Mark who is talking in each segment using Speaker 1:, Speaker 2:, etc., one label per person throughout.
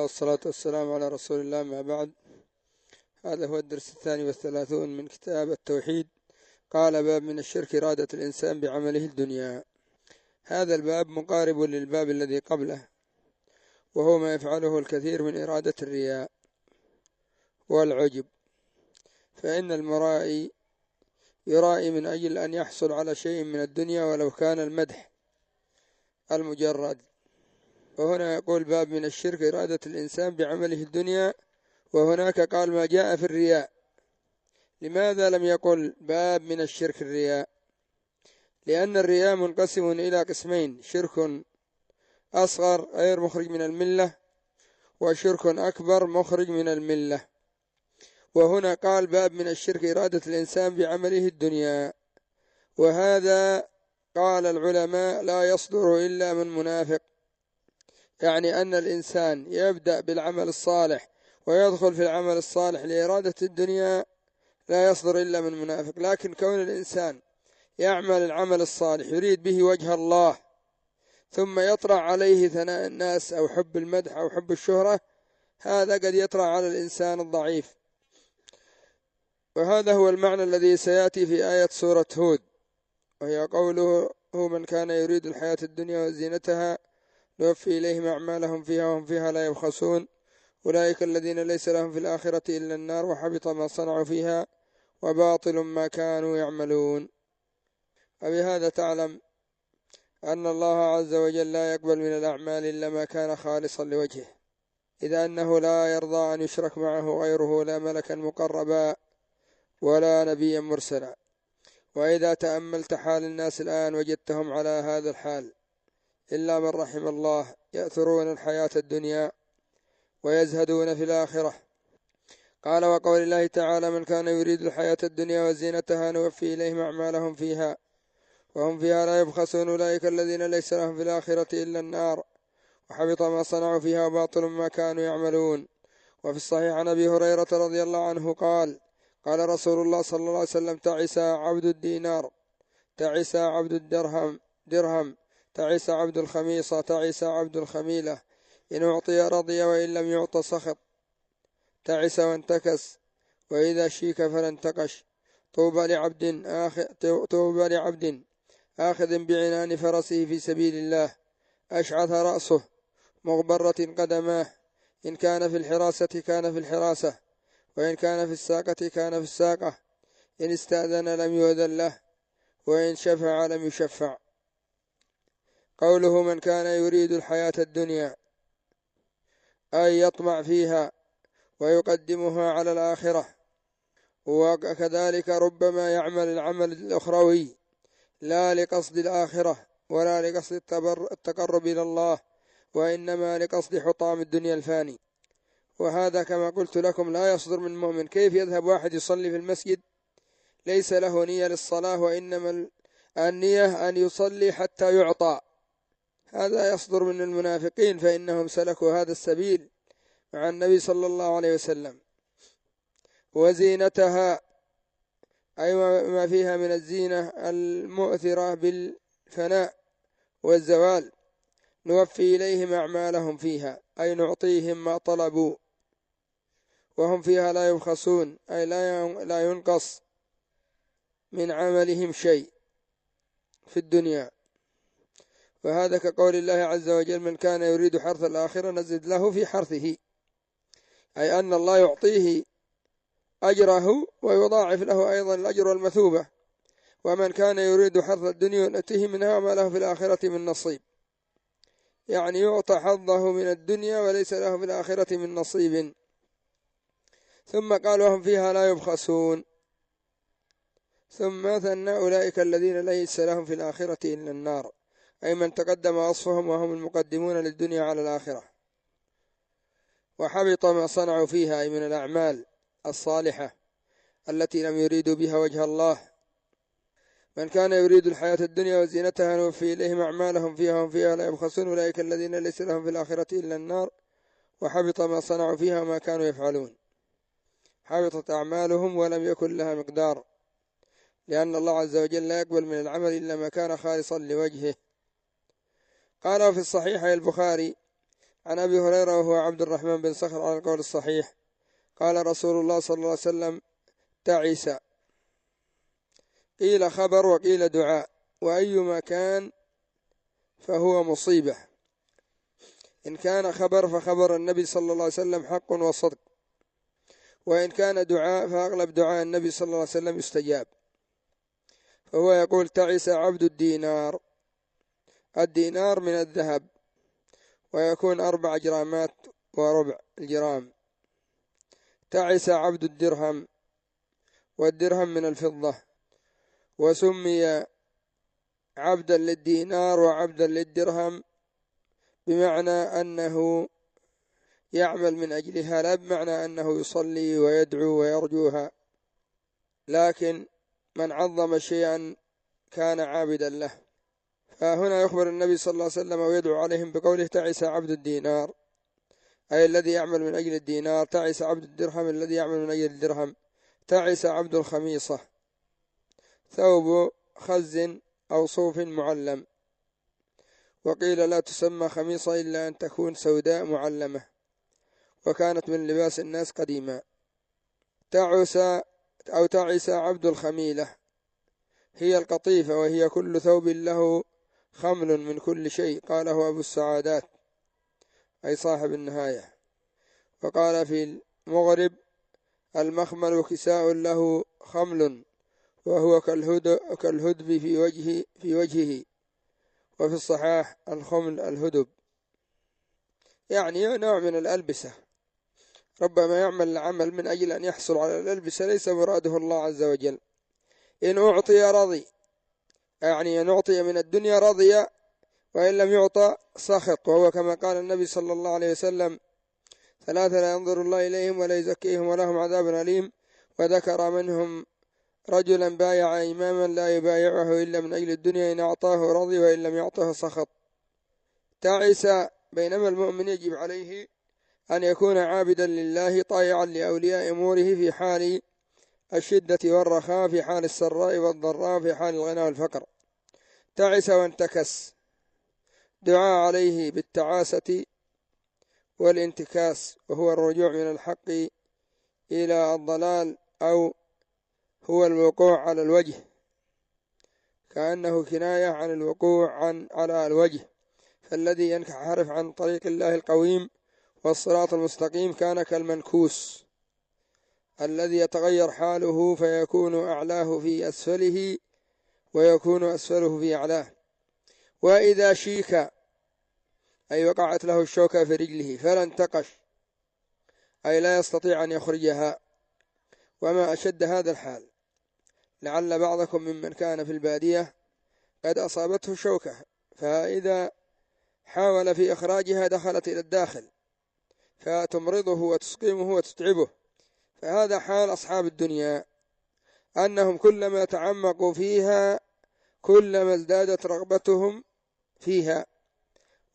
Speaker 1: والصلاة والسلام على رسول الله. ما بعد، هذا هو الدرس 32 من كتاب التوحيد. قال: باب من الشرك إرادة الإنسان بعمله الدنيا. هذا الباب مقارب للباب الذي قبله، وهو ما يفعله الكثير من إرادة الرياء والعجب. فإن المرائي يرائي من أجل أن يحصل على شيء من الدنيا ولو كان المدح المجرد. وهنا يقول: باب من الشرك إرادة الإنسان بعمله الدنيا، وهناك قال ما جاء في الرياء. لماذا لم يقل باب من الشرك الرياء؟ لأن الرياء منقسم إلى قسمين: شرك أصغر غير مخرج من الملة، وشرك أكبر مخرج من الملة. وهنا قال باب من الشرك إرادة الإنسان بعمله الدنيا، وهذا قال العلماء لا يصدر إلا من منافق. يعني أن الإنسان يبدأ بالعمل الصالح ويدخل في العمل الصالح لإرادة الدنيا لا يصدر إلا من منافق. لكن كون الإنسان يعمل العمل الصالح يريد به وجه الله، ثم يطرأ عليه ثناء الناس أو حب المدح أو حب الشهرة، هذا قد يطرأ على الإنسان الضعيف. وهذا هو المعنى الذي سيأتي في آية سورة هود، وهي قوله: هو من كان يريد الحياة الدنيا وزينتها نوفي إليهم أعمالهم فيها وهم فيها لا يبخسون أولئك الذين ليس لهم في الآخرة إلا النار وحبط ما صنعوا فيها وباطل ما كانوا يعملون. وبهذا تعلم أن الله عز وجل لا يقبل من الأعمال إلا ما كان خالصا لوجهه، إذ أنه لا يرضى أن يشرك معه غيره، لا ملكا مقربا ولا نبيا مرسلا. وإذا تأملت حال الناس الآن وجدتهم على هذا الحال، إلا من رحم الله، يأثرون الحياة الدنيا ويزهدون في الآخرة. قال: وقول الله تعالى: من كان يريد الحياة الدنيا وزينتها نوفي إليهم أعمالهم فيها وهم فيها لا يبخسون أولئك الذين ليس لهم في الآخرة إلا النار وحبط ما صنعوا فيها وباطل ما كانوا يعملون. وفي الصحيح عن أبي هريرة رضي الله عنه قال: قال رسول الله صلى الله عليه وسلم: تعس عبد الدينار، تعس عبد درهم، تعس عبد الخميصة، تعس عبد الخميلة، إن أعطي رضي وإن لم يعط سخط، تعس وانتكس، وإذا شيك فلا انتقش. طوبى لعبد آخذ بعنان فرسه في سبيل الله، أشعث رأسه، مغبرة قدماه، إن كان في الحراسة كان في الحراسة، وإن كان في الساقة كان في الساقة، إن استأذن لم يؤذن له، وإن شفع لم يشفع. قوله: من كان يريد الحياة الدنيا، أي يطمع فيها ويقدمها على الآخرة. وكذلك ربما يعمل العمل الأخروي لا لقصد الآخرة ولا لقصد التقرب إلى الله، وإنما لقصد حطام الدنيا الفاني. وهذا كما قلت لكم لا يصدر من مؤمن. كيف يذهب واحد يصلي في المسجد ليس له نية للصلاة، وإنما النية أن يصلي حتى يعطى؟ هذا يصدر من المنافقين، فإنهم سلكوا هذا السبيل مع النبي صلى الله عليه وسلم. وزينتها أي ما فيها من الزينة المؤثرة بالفناء والزوال، نوفي إليهم أعمالهم فيها أي نعطيهم ما طلبوا، وهم فيها لا يبخسون أي لا ينقص من عملهم شيء في الدنيا. وهذا كقول الله عز وجل: من كان يريد حرث الآخرة نزد له في حرثه، أي أن الله يعطيه أجره ويضاعف له أيضا الأجر والمثوبة. ومن كان يريد حرث الدنيا نؤته منها وما له في الآخرة من نصيب، يعني يعطى حظه من الدنيا وليس له في الآخرة من نصيب. ثم قال: وهم فيها لا يبخسون. ثم ثنى: أولئك الذين ليس لهم في الآخرة إلا النار، أي من تقدم وصفهم وهم المقدمون للدنيا على الآخرة. وحبط ما صنعوا فيها أي من الأعمال الصالحة التي لم يريدوا بها وجه الله. من كان يريد الحياة الدنيا وزينتها نوفي إليهم أعمالهم فيها وهم فيها لا يبخسون أولئك الذين ليس لهم في الآخرة إلا النار وحبط ما صنعوا فيها وما كانوا يفعلون. حبطت أعمالهم ولم يكن لها مقدار، لأن الله عز وجل لا يقبل من العمل إلا ما كان خالصا لوجهه. قال في الصحيح البخاري: عن أبي هريرة وهو عبد الرحمن بن صخر على القول الصحيح قال رسول الله صلى الله عليه وسلم: تعس. قيل خبر وقيل دعاء، وأيما كان فهو مصيبة. إن كان خبر فخبر النبي صلى الله عليه وسلم حق وصدق، وإن كان دعاء فأغلب دعاء النبي صلى الله عليه وسلم يستجاب. فهو يقول: تعس عبد الدينار. الدينار من الذهب، ويكون 4 جرامات وربع الجرام. تعس عبد الدرهم، والدرهم من الفضة، وسمي عبدا للدينار وعبدا للدرهم بمعنى أنه يعمل من أجلها، لا بمعنى أنه يصلي ويدعو ويرجوها، لكن من عظم شيئا كان عابدا له. فهنا يخبر النبي صلى الله عليه وسلم ويدعو عليهم بقوله: تعس عبد الدينار، أي الذي يعمل من أجل الدينار. تعس عبد الدرهم، الذي يعمل من أجل الدرهم. تعس عبد الخميصة، ثوب خز أو صوف معلم، وقيل لا تسمى خميصة إلا أن تكون سوداء معلمة، وكانت من لباس الناس قديما. تعس عبد الخميلة، هي القطيفة، وهي كل ثوب له خمل من كل شيء، قاله أبو السعادات أي صاحب النهاية. وقال في المغرب: المخمل كساء له خمل، وهو كالهدب في وجهه. وفي الصحاح: الخمل الهدب، يعني نوع من الألبسة. ربما يعمل العمل من أجل أن يحصل على الألبسة، ليس مراده الله عز وجل. إن أعطي رضي، يعني أن أعطي من الدنيا رضي، وإن لم يعطى سخط. وهو كما قال النبي صلى الله عليه وسلم: 3 لا ينظر الله إليهم ولا يزكيهم ولهم عذاب أليم. وذكر منهم رجلا بايع إماما لا يبايعه إلا من أجل الدنيا، إن أعطاه رضي وإن لم يعطه سخط. تعس، بينما المؤمن يجب عليه أن يكون عابدا لله طائعا لأولياء أموره في حال الشدة والرخاء، في حال السراء والضراء، في حال الغنى والفقر. تعس وانتكس، دعاء عليه بالتعاسة والانتكاس، وهو الرجوع من الحق إلى الضلال، أو هو الوقوع على الوجه، كأنه كناية عن الوقوع على الوجه. فالذي ينحرف عن طريق الله القويم والصراط المستقيم كان كالمنكوس الذي يتغير حاله، فيكون أعلاه في أسفله ويكون أسفله في أعلاه. وإذا شيك، أي وقعت له الشوكة في رجله فلا انتقش، أي لا يستطيع أن يخرجها. وما أشد هذا الحال، لعل بعضكم ممن كان في البادية قد أصابته شوكة، فإذا حاول في إخراجها دخلت إلى الداخل فتمرضه وتسقمه وتتعبه. فهذا حال أصحاب الدنيا، أنهم كلما تعمقوا فيها كلما ازدادت رغبتهم فيها،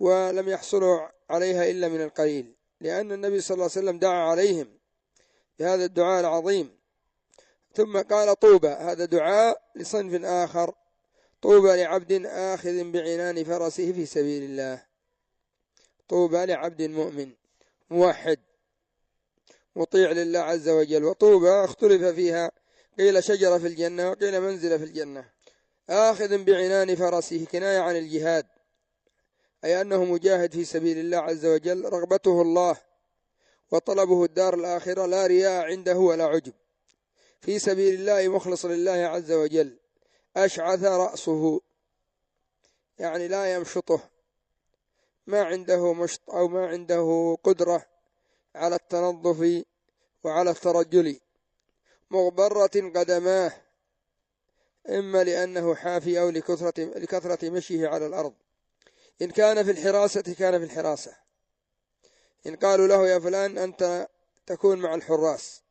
Speaker 1: ولم يحصلوا عليها إلا من القليل، لأن النبي صلى الله عليه وسلم دعا عليهم بهذا الدعاء العظيم. ثم قال: طوبى، هذا دعاء لصنف آخر: طوبى لعبد آخذ بعنان فرسه في سبيل الله. طوبى لعبد مؤمن موحد مطيع لله عز وجل. وطوبى اختلف فيها، قيل شجرة في الجنة وقيل منزلة في الجنة. آخذ بعنان فرسه كناية عن الجهاد، أي أنه مجاهد في سبيل الله عز وجل، رغبته الله وطلبه الدار الآخرة، لا رياء عنده ولا عجب، في سبيل الله مخلص لله عز وجل. أشعث رأسه، يعني لا يمشطه، ما عنده مشط أو ما عنده قدرة على التنظف وعلى الترجل. مغبرة قدماه، إما لأنه حافي أو لكثرة مشيه على الأرض. إن كان في الحراسة كان في الحراسة، إن قالوا له: يا فلان أنت تكون مع الحراس،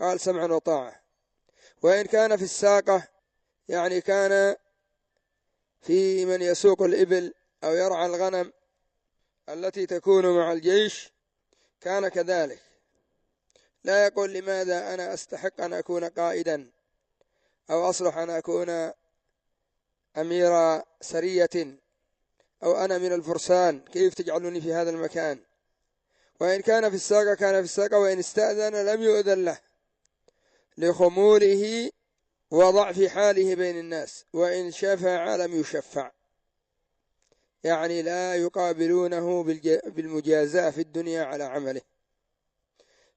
Speaker 1: قال: سمعا وطاعة. وإن كان في الساقة، يعني كان في من يسوق الإبل أو يرعى الغنم التي تكون مع الجيش، كان كذلك. لا يقول: لماذا أنا أستحق أن أكون قائدا أو أصلح أن أكون أمير سرية أو أنا من الفرسان، كيف تجعلوني في هذا المكان؟ وإن كان في الساقة كان في الساقة، وإن استأذن لم يؤذن له لخموله وضعف حاله بين الناس، وإن شفع لم يشفع، يعني لا يقابلونه بالمجازاة في الدنيا على عمله.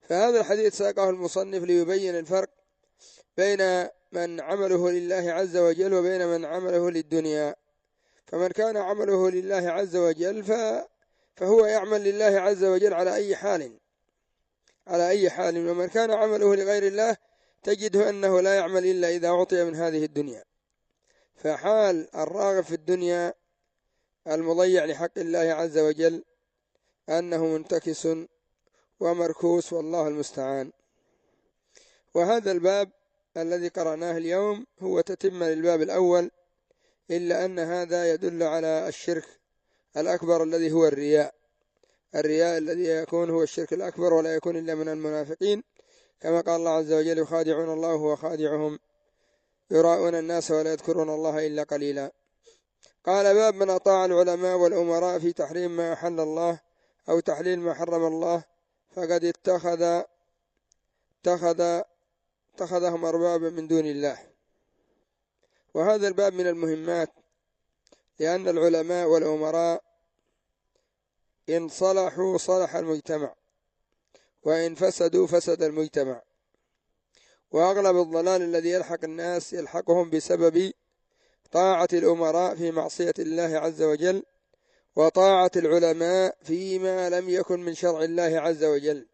Speaker 1: فهذا الحديث ساقه المصنف ليبين الفرق بين من عمله لله عز وجل وبين من عمله للدنيا. فمن كان عمله لله عز وجل فهو يعمل لله عز وجل على أي حال، ومن كان عمله لغير الله تجده أنه لا يعمل إلا إذا أعطي من هذه الدنيا. فحال الراغب في الدنيا المضيع لحق الله عز وجل أنه منتكس ومركوس، والله المستعان. وهذا الباب الذي قرأناه اليوم هو تتمة للباب الأول، إلا أن هذا يدل على الشرك الأكبر الذي هو الرياء الذي يكون هو الشرك الأكبر، ولا يكون إلا من المنافقين، كما قال الله عز وجل: يخادعون الله وهو خادعهم يراءون الناس ولا يذكرون الله إلا قليلا. قال: باب من أطاع العلماء والأمراء في تحريم ما أحل الله أو تحليل ما حرم الله فقد اتخذهم أربابا من دون الله. وهذا الباب من المهمات، لأن العلماء والأمراء إن صلحوا صلح المجتمع، وإن فسدوا فسد المجتمع. وأغلب الضلال الذي يلحق الناس يلحقهم بسبب طاعة الأمراء في معصية الله عز وجل، وطاعة العلماء فيما لم يكن من شرع الله عز وجل،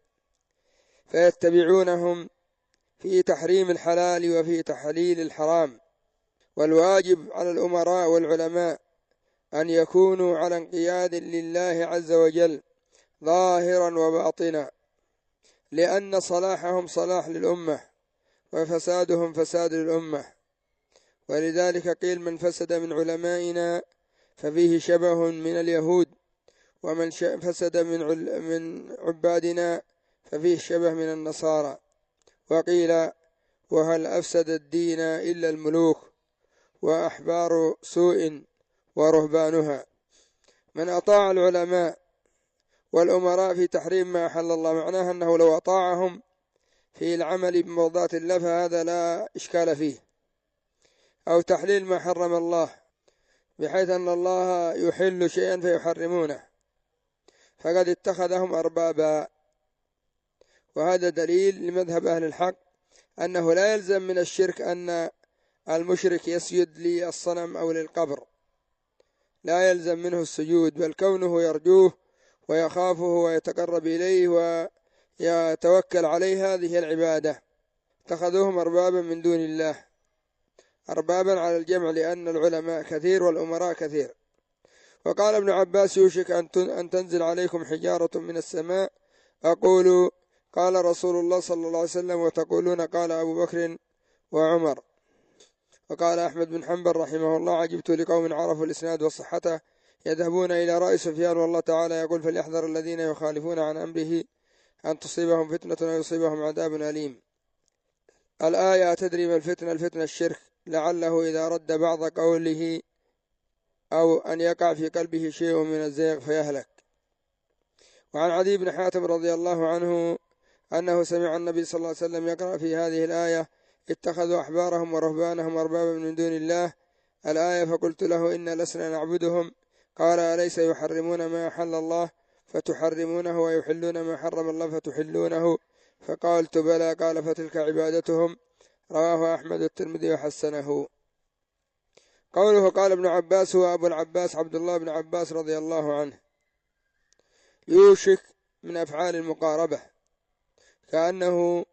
Speaker 1: فيتبعونهم في تحريم الحلال وفي تحليل الحرام. والواجب على الأمراء والعلماء أن يكونوا على انقياد لله عز وجل ظاهرا وباطنا، لأن صلاحهم صلاح للأمة وفسادهم فساد للأمة. ولذلك قيل: من فسد من علمائنا ففيه شبه من اليهود، ومن فسد من عبادنا ففيه شبه من النصارى. وقيل: وهل أفسد الدين إلا الملوك وأحبار سوء ورهبانها. من أطاع العلماء والأمراء في تحريم ما أحل الله، معناها أنه لو أطاعهم في العمل بمرضاة الله فهذا لا إشكال فيه، أو تحليل ما حرم الله، بحيث أن الله يحل شيئا فيحرمونه، فقد اتخذهم أربابا. وهذا دليل لمذهب أهل الحق أنه لا يلزم من الشرك أن المشرك يسجد للصنم أو للقبر، لا يلزم منه السجود، بل كونه يرجوه ويخافه ويتقرب إليه ويتوكل عليه، هذه العبادة. اتخذوهم أربابا من دون الله، أربابا على الجمع، لأن العلماء كثير والأمراء كثير. وقال ابن عباس: يوشك أن تنزل عليكم حجارة من السماء أقول قال رسول الله صلى الله عليه وسلم وتقولون قال أبو بكر وعمر. وقال أحمد بن حنبل رحمه الله: عجبت لقوم عرفوا الإسناد وصحته يذهبون إلى رأي سفيان والله تعالى يقول: فليحذر الذين يخالفون عن أمره أن تصيبهم فتنة ويصيبهم عذاب أليم. الآية: تدري ما الفتنة؟ الفتنة الشرك، لعله إذا رد بعض قوله أو أن يقع في قلبه شيء من الزيغ فيهلك. وعن عدي بن حاتم رضي الله عنه أنه سمع النبي صلى الله عليه وسلم يقرأ في هذه الآية: اتخذوا أحبارهم ورهبانهم أربابا من دون الله، الآية. فقلت له: إنا لسنا نعبدهم. قال: أليس يحرمون ما أحل الله فتحرمونه ويحلون ما حرم الله فتحلونه؟ فقالت: بلى. قال: فتلك عبادتهم. رواه أحمد والترمذي وحسنه. قوله قال ابن عباس هو أبو العباس عبد الله بن عباس رضي الله عنه. يوشك من أفعال المقاربة، كأنه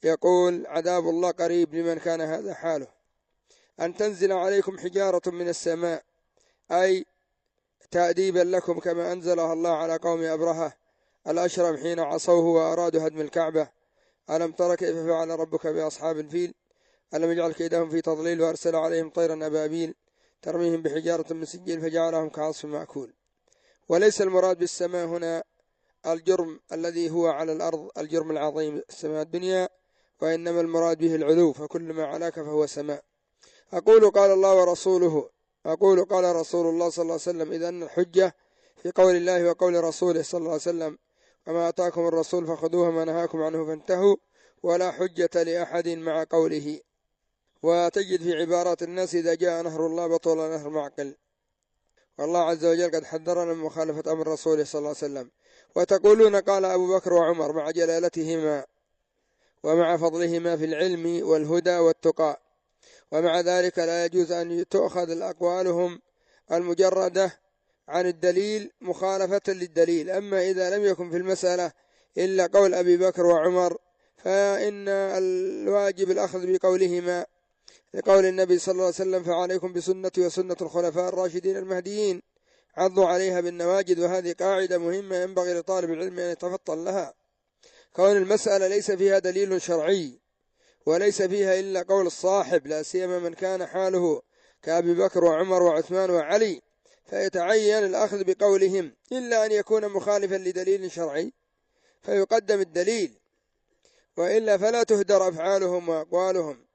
Speaker 1: يقول: عذاب الله قريب لمن كان هذا حاله. أن تنزل عليكم حجارة من السماء، أي تأديبا لكم كما أنزلها الله على قوم أبرهة الأشرم حين عصوه وأرادوا هدم الكعبة. ألم تر كيف فعل ربك بأصحاب الفيل؟ ألم يجعل كيدهم في تضليل وأرسل عليهم طيرا أبابيل ترميهم بحجارة من سجيل فجعلهم كعصف مأكول. وليس المراد بالسماء هنا الجرم الذي هو على الأرض، الجرم العظيم السماء الدنيا، وإنما المراد به العلو، فكل ما علاك فهو سماء. أقول قال الله ورسوله، أقول قال رسول الله صلى الله عليه وسلم، إذا أن الحجة في قول الله وقول رسوله صلى الله عليه وسلم، وما أتاكم الرسول فخذوه وما نهاكم عنه فانتهوا ولا حجة لأحد مع قوله. وتجد في عبارات الناس إذا جاء نهر الله بطل نهر معقل، والله عز وجل قد حذرنا من مخالفة أمر رسوله صلى الله عليه وسلم. وتقولون قال أبو بكر وعمر مع جلالتهما ومع فضلهما في العلم والهدى والتقى، ومع ذلك لا يجوز أن تؤخذ أقوالهم المجردة عن الدليل مخالفة للدليل. أما إذا لم يكن في المسألة إلا قول أبي بكر وعمر فإن الواجب الأخذ بقولهما، لقول النبي صلى الله عليه وسلم فعليكم بسنتي وسنة الخلفاء الراشدين المهديين عضوا عليها بالنواجذ. وهذه قاعدة مهمة ينبغي لطالب العلم أن يتفطن لها. كون المسألة ليس فيها دليل شرعي وليس فيها إلا قول الصاحب، لا سيما من كان حاله كأبي بكر وعمر وعثمان وعلي، فيتعين الأخذ بقولهم إلا أن يكون مخالفا لدليل شرعي فيقدم الدليل، وإلا فلا تهدر أفعالهم وأقوالهم،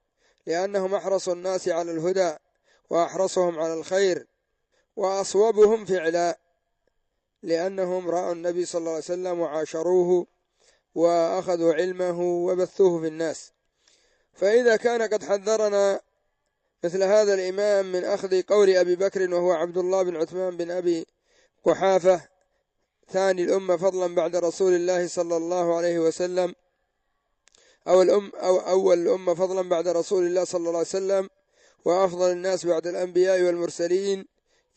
Speaker 1: لأنهم أحرص الناس على الهدى وأحرصهم على الخير وأصوبهم فعلا، لأنهم رأوا النبي صلى الله عليه وسلم وعاشروه وأخذوا علمه وبثوه في الناس. فإذا كان قد حذرنا مثل هذا الإمام من أخذ قول أبي بكر وهو عبد الله بن عثمان بن أبي قحافة ثاني الأمة فضلا بعد رسول الله صلى الله عليه وسلم، أو أول الأمة فضلا بعد رسول الله صلى الله عليه وسلم، وأفضل الناس بعد الأنبياء والمرسلين،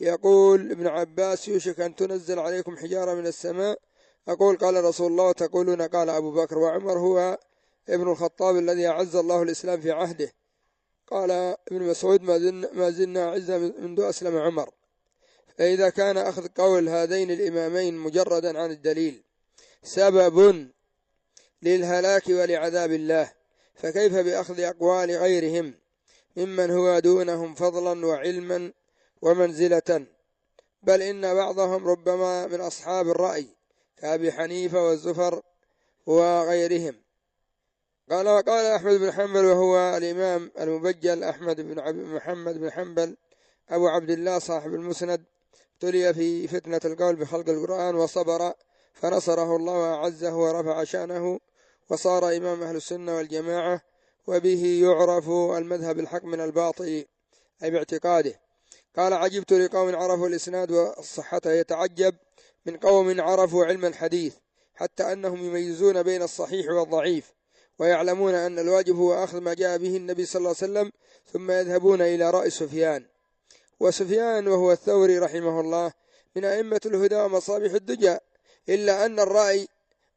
Speaker 1: يقول ابن عباس يوشك أن تنزل عليكم حجارة من السماء، أقول قال رسول الله وتقولون قال أبو بكر. وعمر هو ابن الخطاب الذي أعز الله الإسلام في عهده. قال ابن مسعود ما زلنا عزا منذ أسلم عمر. فإذا كان أخذ قول هذين الإمامين مجردا عن الدليل سبب للهلاك ولعذاب الله، فكيف بأخذ أقوال غيرهم ممن هو دونهم فضلا وعلما ومنزلة؟ بل إن بعضهم ربما من أصحاب الرأي كأبي حنيفة والزفر وغيرهم. قال أحمد بن حنبل وهو الإمام المبجل أحمد بن محمد بن حنبل أبو عبد الله صاحب المسند، ابتلي في فتنة القول بخلق القرآن وصبر فنصره الله وأعزه ورفع شأنه وصار إمام أهل السنة والجماعة، وبه يعرف المذهب الحق من الباطل أي باعتقاده. قال عجبت لقوم عرفوا الإسناد والصحة، يتعجب من قوم عرفوا علم الحديث حتى أنهم يميزون بين الصحيح والضعيف، ويعلمون أن الواجب هو أخذ ما جاء به النبي صلى الله عليه وسلم، ثم يذهبون إلى رأي سفيان. وسفيان وهو الثوري رحمه الله من أئمة الهدى ومصابيح الدجى، إلا أن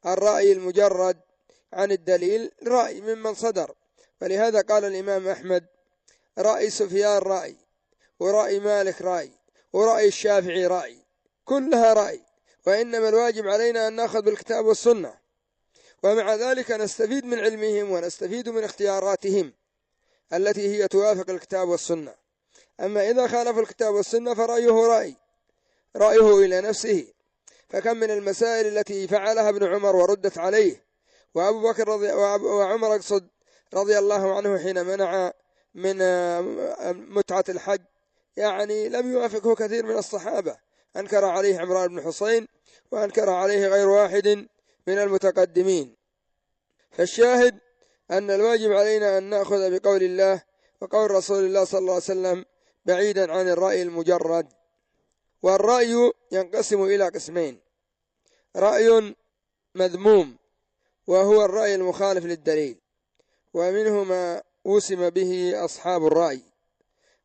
Speaker 1: الرأي المجرد عن الدليل رأي ممن صدر. فلهذا قال الإمام أحمد رأي سفيان رأي، ورأي مالك رأي، ورأي الشافعي رأي، كلها رأي، وإنما الواجب علينا أن نأخذ بالكتاب والسنة، ومع ذلك نستفيد من علمهم ونستفيد من اختياراتهم التي هي توافق الكتاب والسنة. أما إذا خالف الكتاب والسنة فرأيه رأيه إلى نفسه. فكم من المسائل التي فعلها ابن عمر وردت عليه، وأبو بكر وعمر أقصد رضي الله عنه حين منع من متعة الحج، يعني لم يوافقه كثير من الصحابة، أنكر عليه عمران بن حسين وأنكر عليه غير واحد من المتقدمين. فالشاهد أن الواجب علينا أن نأخذ بقول الله وقول رسول الله صلى الله عليه وسلم بعيدا عن الرأي المجرد. والرأي ينقسم إلى قسمين: رأي مذموم وهو الرأي المخالف للدليل، ومنه ما وسم به أصحاب الرأي،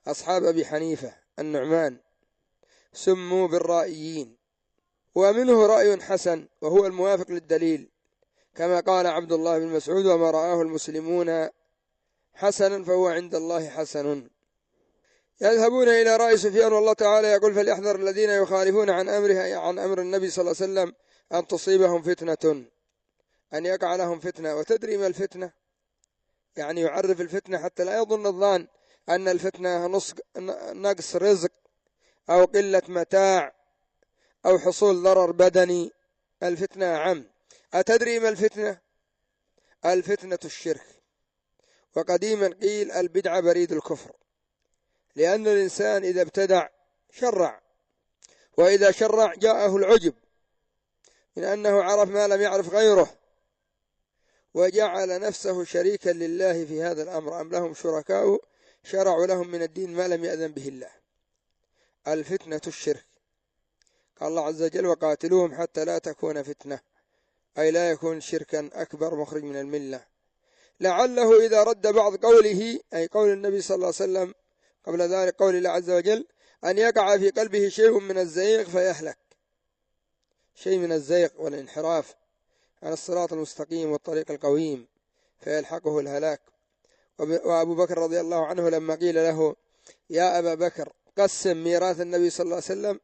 Speaker 1: أصحاب أبي حنيفة النعمان سموا بالرائيين. ومنه رأي حسن وهو الموافق للدليل، كما قال عبد الله بن مسعود وما رآه المسلمون حسنا فهو عند الله حسن. يذهبون إلى رأي سفيان والله تعالى يقول فليحذر الذين يخالفون عن أمر النبي صلى الله عليه وسلم أن تصيبهم فتنة، أن يقع لهم فتنة. وتدري ما الفتنة؟ يعني يعرف الفتنة حتى لا يظن الظان أن الفتنة نقص رزق أو قلة متاع أو حصول ضرر بدني. الفتنة عم. أتدري ما الفتنة؟ الفتنة الشرك. وقديما قيل البدعة بريد الكفر، لأن الإنسان إذا ابتدع شرع، وإذا شرع جاءه العجب من أنه عرف ما لم يعرف غيره، وجعل نفسه شريكا لله في هذا الأمر، أم لهم شركاء شرعوا لهم من الدين ما لم يأذن به الله. الفتنة الشرك. قال الله عز وجل: وقاتلوهم حتى لا تكون فتنة، أي لا يكون شركا أكبر مخرج من الملة. لعله إذا رد بعض قوله، أي قول النبي صلى الله عليه وسلم قبل ذلك قول الله عز وجل، أن يقع في قلبه شيء من الزيغ فيهلك، شيء من الزيغ والانحراف عن الصراط المستقيم والطريق القويم فيلحقه الهلاك. وأبو بكر رضي الله عنه لما قيل له: يا أبا بكر قسم ميراث النبي صلى الله عليه وسلم،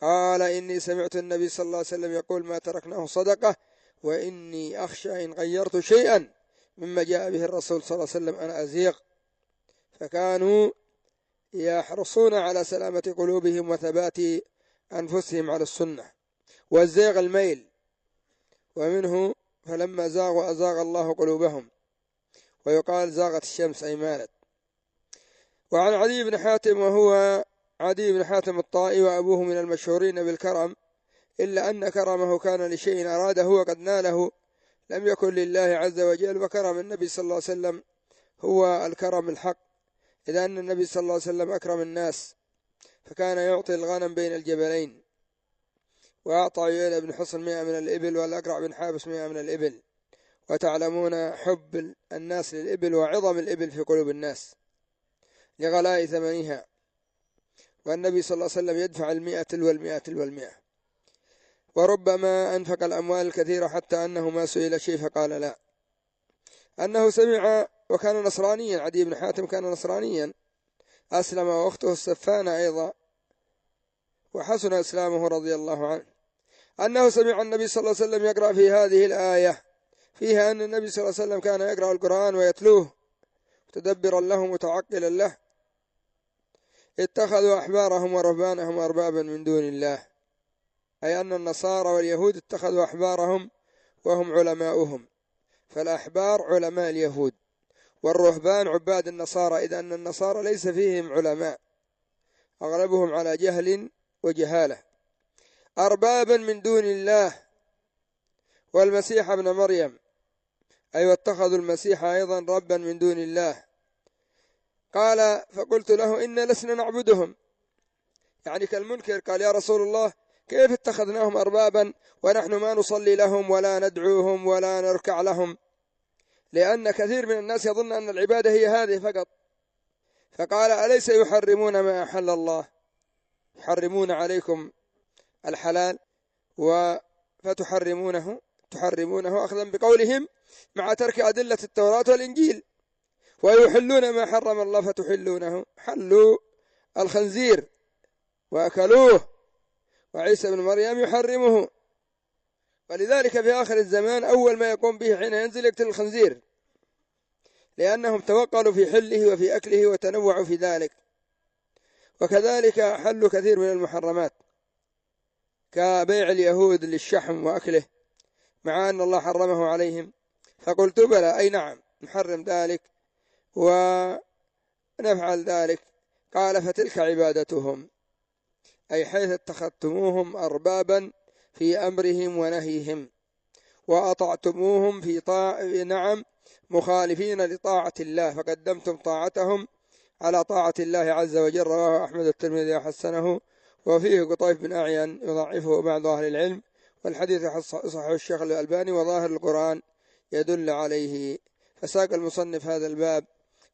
Speaker 1: قال: إني سمعت النبي صلى الله عليه وسلم يقول: ما تركناه صدقة، وإني أخشى إن غيرت شيئا مما جاء به الرسول صلى الله عليه وسلم أن أزيغ. فكانوا يحرصون على سلامة قلوبهم وثبات أنفسهم على السنة. والزيغ الميل، ومنه فلما زاغوا أزاغ الله قلوبهم، ويقال زاغت الشمس أي مالت. وعن عدي بن حاتم، وهو عدي بن حاتم الطائي، وأبوه من المشهورين بالكرم، إلا أن كرمه كان لشيء أراده وقد ناله، لم يكن لله عز وجل. وكرم النبي صلى الله عليه وسلم هو الكرم الحق، إذا أن النبي صلى الله عليه وسلم أكرم الناس، فكان يعطي الغنم بين الجبلين، وأعطى عيينة بن حصن 100 من الإبل، والأقرع بن حابس 100 من الإبل. وتعلمون حب الناس للإبل وعظم الإبل في قلوب الناس لغلاء ثمنها، والنبي صلى الله عليه وسلم يدفع 100 تلو 100 تلو 100. وربما أنفق الأموال الكثيرة حتى أنه ما سئل شيء فقال لا. أنه سمع، وكان نصرانيا، عدي بن حاتم كان نصرانيا، أسلم وأخته السفانة أيضا، وحسن إسلامه رضي الله عنه. أنه سمع النبي صلى الله عليه وسلم يقرأ في هذه الآية، فيها أن النبي صلى الله عليه وسلم كان يقرأ القرآن ويتلوه متدبرا له متعقلا له: اتخذوا أحبارهم ورهبانهم أربابا من دون الله، أي أن النصارى واليهود اتخذوا أحبارهم وهم علماؤهم، فالأحبار علماء اليهود، والرهبان عباد النصارى، إذ أن النصارى ليس فيهم علماء، أغلبهم على جهل وجهالة. أربابا من دون الله، والمسيح ابن مريم، أي واتخذوا المسيح أيضا ربا من دون الله. قال: فقلت له: إنا لسنا نعبدهم، يعني كالمنكر. قال: يا رسول الله، كيف اتخذناهم أربابا ونحن ما نصلي لهم ولا ندعوهم ولا نركع لهم؟ لأن كثير من الناس يظن أن العبادة هي هذه فقط. فقال: أليس يحرمون ما أحل الله؟ يحرمون عليكم الحلال فتحرمونه أخذا بقولهم مع ترك أدلة التوراة والإنجيل، ويحلون ما حرم الله فتحلونه. حلوا الخنزير وأكلوه، وعيسى بن مريم يحرمه. ولذلك في آخر الزمان أول ما يقوم به حين ينزل يقتل الخنزير، لأنهم توقلوا في حله وفي أكله وتنوعوا في ذلك. وكذلك حلوا كثير من المحرمات كبيع اليهود للشحم وأكله، مع أن الله حرمه عليهم. فقلت: بلى، أي نعم، نحرم ذلك ونفعل ذلك. قال: فتلك عبادتهم، أي حيث اتخذتموهم أربابا في أمرهم ونهيهم، وأطعتموهم نعم مخالفين لطاعة الله، فقدمتم طاعتهم على طاعة الله عز وجل. رواه أحمد الترمذي وحسنه، وفيه قطيف بن أعين يضعفه بعض أهل العلم، والحديث صحيح الشيخ الألباني، وظاهر القرآن يدل عليه. فساق المصنف هذا الباب،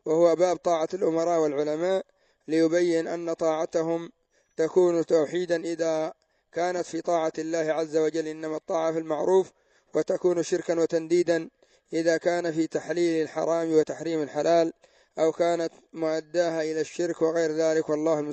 Speaker 1: وهو باب طاعة الأمراء والعلماء، ليبين أن طاعتهم تكون توحيدا إذا كانت في طاعة الله عز وجل، إنما الطاعة في المعروف، وتكون شركا وتنديدا إذا كان في تحليل الحرام وتحريم الحلال، أو كانت مؤداها إلى الشرك وغير ذلك، والله المستعان.